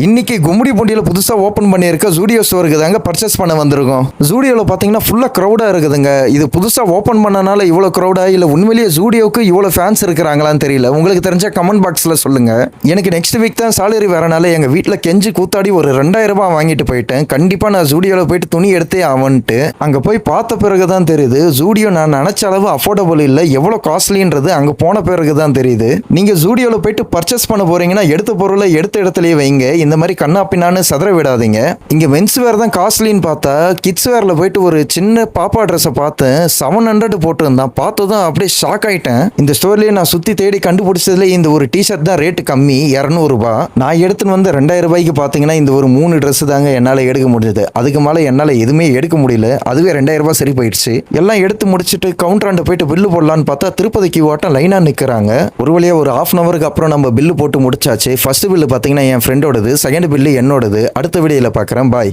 இன்னைக்கு கும்மிடிப்பூண்டியில் புதுசாக ஓப்பன் பண்ணியிருக்க ஜூடியோ ஸ்டோருக்கு தாங்க பர்ச்சேஸ் பண்ண வந்திருக்கோம். ஜூடியோவில் பார்த்தீங்கன்னா ஃபுல்லாக க்ரௌடாக இருக்குதுங்க. இது புதுசாக ஓப்பன் பண்ணனால இவ்வளோ க்ரௌடாக இல்லை உண்மையிலேயே ஜூடியோவுக்கு இவ்வளோ ஃபேன்ஸ் இருக்கிறாங்களான்னு தெரியல. உங்களுக்கு தெரிஞ்ச கமெண்ட் பாக்ஸில் சொல்லுங்கள். எனக்கு நெக்ஸ்ட் வீக் தான் சாலரி வரனால எங்கள் வீட்டில் கெஞ்சி கூத்தாடி ஒரு 2000 ரூபாய் வாங்கிட்டு போயிட்டேன். கண்டிப்பாக நான் ஜூடியோவில் போயிட்டு துணி எடுத்தே ஆவன்ட்டு அங்கே போய் பார்த்த பிறகு தான் தெரியுது ஜூடியோ நான் நினச்ச அளவு அஃபோர்டபுள் இல்லை, எவ்வளோ காஸ்ட்லின்றது அங்கே போன பிறகு தான் தெரியுது. நீங்கள் ஜூடியோவில் போயிட்டு பர்ச்சேஸ் பண்ண போகிறீங்கன்னா எடுத்த பொருளை எடுத்த இடத்துலயே வைங்க. இந்த மாதிரி கண்ணா பின்னான்னு சதற விடாதீங்க. இங்க மென்ஸ் வேர் தான் காஸ்ட்லின்னு பார்த்தா கிட்ஸ் வேர்ல போயிட்டு ஒரு சின்ன பாப்பா ட்ரெஸ்ஸை பார்த்தேன். 700 போட்டுருந்தான். பார்த்ததும் அப்படியே ஷாக் ஆயிட்டேன். இந்த ஸ்டோர்லயே நான் சுத்தி தேடி கண்டுபிடிச்சதுல இந்த ஒரு டிஷர்ட் தான் ரேட்டு கம்மி, 200 ரூபாய். நான் எடுத்துன்னு வந்து 2000 ரூபாய்க்கு பார்த்தீங்கன்னா இந்த ஒரு 3 ட்ரெஸ் தாங்க என்னால் எடுக்க முடிஞ்சது. அதுக்கு மேலே என்னால் எதுவுமே எடுக்க முடியல. அதுவே 2000 ரூபாய் சரி போயிடுச்சு. எல்லாம் எடுத்து முடிச்சுட்டு கவுண்டராண்ட போயிட்டு பில்லு போடலான்னு பார்த்தா திருப்பதி கியூ ஆட்டம் லைனாக நிற்கிறாங்க. ஒரு வழியா ஒரு ½ அன் அவருக்கு அப்புறம் நம்ம பில்லு போட்டு முடிச்சாச்சு. ஃபர்ஸ்ட் பில்லு பார்த்தீங்கன்னா என் ஃப்ரெண்டோடது, செகண்ட் பில்லு என்னோடது. அடுத்த வீடியோல பார்க்குறேன். பாய்.